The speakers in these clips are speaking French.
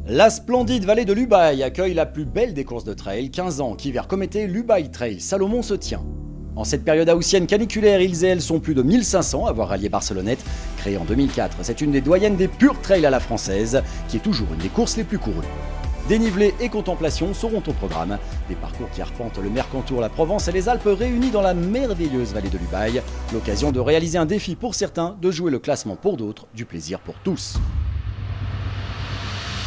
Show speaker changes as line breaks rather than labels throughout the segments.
La splendide vallée de l'Ubaye accueille la plus belle des courses de trail, 15 ans, qu'hiver comme été, l'Ubaye Trail Salomon se tient. En cette période haussienne caniculaire, ils et elles sont plus de 1500 à avoir rallié Barcelonnette. Créée en 2004, c'est une des doyennes des purs trails à la française, qui est toujours une des courses les plus courues. Dénivelé et contemplation seront au programme. Des parcours qui arpentent le Mercantour, la Provence et les Alpes réunis dans la merveilleuse vallée de l'Ubaye. L'occasion de réaliser un défi pour certains, de jouer le classement pour d'autres, du plaisir pour tous.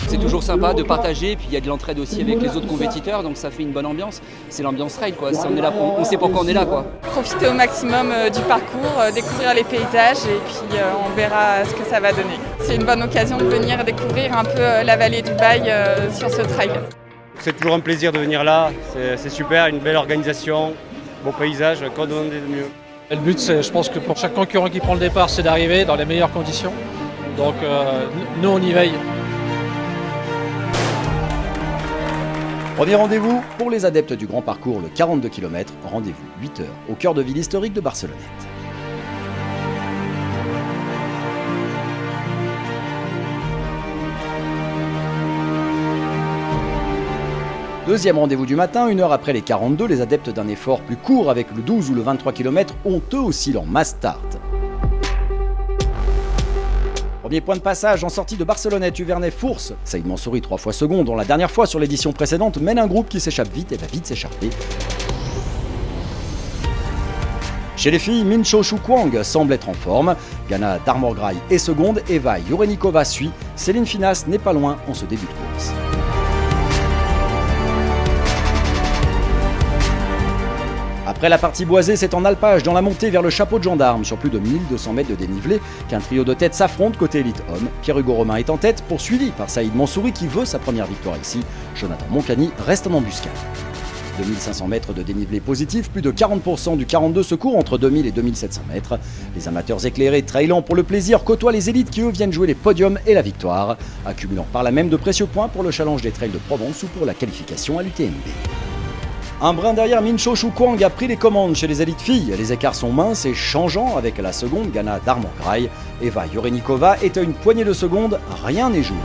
C'est toujours sympa de partager, puis il y a de l'entraide aussi avec les autres compétiteurs, donc ça fait une bonne ambiance. C'est l'ambiance trail, quoi. On est là, on sait pourquoi on est là, quoi.
Profiter au maximum du parcours, découvrir les paysages et puis on verra ce que ça va donner. C'est une bonne occasion de venir découvrir un peu la vallée d'Ubaye sur ce trail.
C'est toujours un plaisir de venir là, c'est super, une belle organisation, beau paysage, quoi demander de mieux.
Le but, je pense que pour chaque concurrent qui prend le départ, c'est d'arriver dans les meilleures conditions. Donc nous, on y veille.
Premier rendez-vous pour les adeptes du grand parcours, le 42 km, rendez-vous 8h au cœur de ville historique de Barcelonnette. Deuxième rendez-vous du matin, 1 heure après les 42, les adeptes d'un effort plus court avec le 12 ou le 23 km ont eux aussi leur mass start. Premier point de passage en sortie de Barcelonnette, Uvernay-Fource. Saïd Mansouri, 3 fois second, dont la dernière fois sur l'édition précédente, mène un groupe qui s'échappe vite et va vite s'écharper. Chez les filles, Min Cho Shu Kwang semble être en forme. Gana Darmorgraï est seconde, Eva Jurenikova suit. Céline Finas n'est pas loin en ce début de course. Après la partie boisée, c'est en alpage dans la montée vers le chapeau de gendarme sur plus de 1200 mètres de dénivelé qu'un trio de tête s'affronte côté élite homme. Pierre-Hugo Romain est en tête, poursuivi par Saïd Mansouri qui veut sa première victoire ici. Jonathan Moncani reste en embuscade. 2500 mètres de dénivelé positif, plus de 40% du 42 secours entre 2000 et 2700 mètres. Les amateurs éclairés trailant pour le plaisir côtoient les élites qui eux viennent jouer les podiums et la victoire, accumulant par là même de précieux points pour le challenge des trails de Provence ou pour la qualification à l'UTMB. Un brin derrière, Min Cho Shu Kwang a pris les commandes chez les élites filles. Les écarts sont minces et changeants avec la seconde, Gana Darmorgraï. Eva Jurenikova est à une poignée de secondes, rien n'est joué.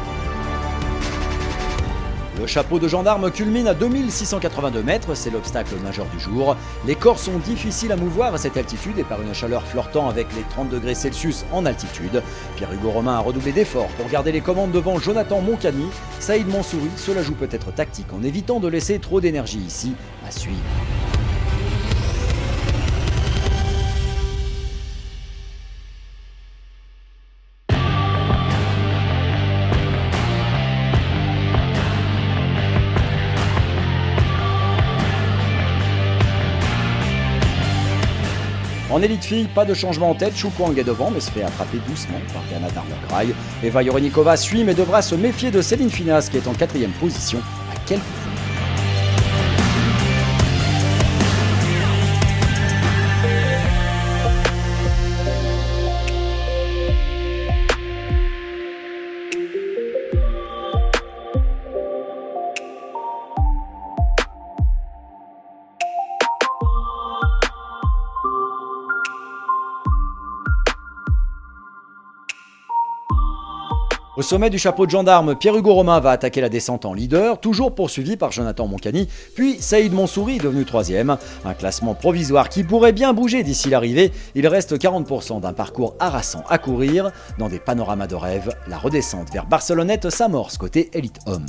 Le chapeau de gendarme culmine à 2682 mètres, c'est l'obstacle majeur du jour. Les corps sont difficiles à mouvoir à cette altitude et par une chaleur flirtant avec les 30 degrés Celsius en altitude. Pierre-Hugo Romain a redoublé d'efforts pour garder les commandes devant Jonathan Moncani. Saïd Mansouri, cela joue peut-être tactique en évitant de laisser trop d'énergie ici. À suivre. En élite fille, pas de changement en tête, Shu Kwang est devant mais se fait attraper doucement par Gana Darmorgraï. Eva Jurenikova suit mais devra se méfier de Céline Finas qui est en 4e position à quelques fois. Au sommet du chapeau de gendarme, Pierre-Hugo Romain va attaquer la descente en leader, toujours poursuivi par Jonathan Moncani, puis Saïd Mansouri devenu 3e. Un classement provisoire qui pourrait bien bouger d'ici l'arrivée. Il reste 40% d'un parcours harassant à courir. Dans des panoramas de rêve, la redescente vers Barcelonnette s'amorce côté élite homme.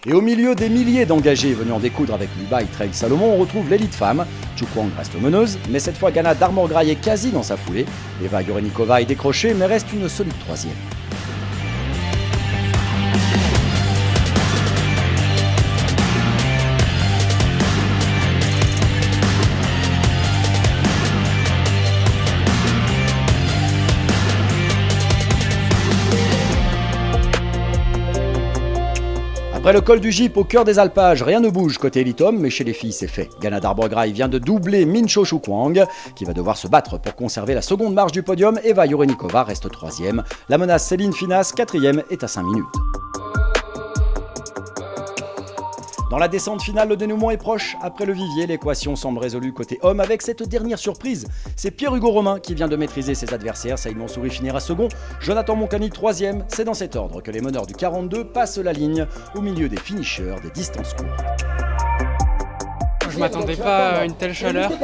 Et au milieu des milliers d'engagés venus en découdre avec l'Ubaye Trail Salomon, on retrouve l'élite femme. Shu Kwang reste meneuse, mais cette fois Gana Darmorgraï est quasi dans sa foulée. Eva Jurenikova est décrochée, mais reste une solide 3e. Après le col du Gip au cœur des alpages, rien ne bouge côté Elite Homme, mais chez les filles c'est fait. Ghana Darbograï vient de doubler Min Cho Shu Kwang, qui va devoir se battre pour conserver la seconde marche du podium. Eva Jurenikova reste 3e. La menace Céline Finas, 4e, est à 5 minutes. Dans la descente finale, le dénouement est proche. Après le vivier, l'équation semble résolue côté homme avec cette dernière surprise. C'est Pierre-Hugo Romain qui vient de maîtriser ses adversaires. Saïd Mansouri finira second, Jonathan Moncani 3e. C'est dans cet ordre que les meneurs du 42 passent la ligne au milieu des finishers des distances courtes.
Je m'attendais pas à une telle chaleur et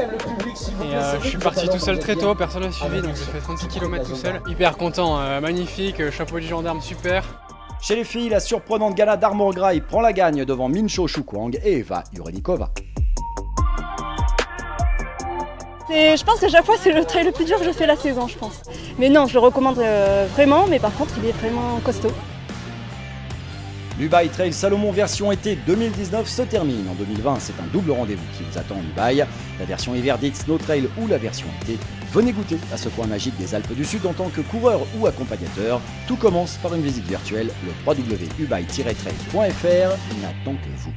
je suis parti tout seul très tôt, personne n'a suivi, donc j'ai fait 36 km tout seul. Hyper content, magnifique, chapeau du gendarme super.
Chez les filles, la surprenante Ghana Darbograï prend la gagne devant Min Cho Shu Kwang et Eva Jurenikova.
Je pense qu'à chaque fois c'est le trail le plus dur que je fais la saison, je pense. Mais non, je le recommande vraiment, mais par contre il est vraiment costaud.
L'Ubaï Trail Salomon version été 2019 se termine. En 2020, c'est un double rendez-vous qui vous attend en Ubaï. La version hiver dite Snow Trail ou la version été. Venez goûter à ce coin magique des Alpes du Sud en tant que coureur ou accompagnateur. Tout commence par une visite virtuelle. Le www.ubaï-trail.fr n'attend que vous.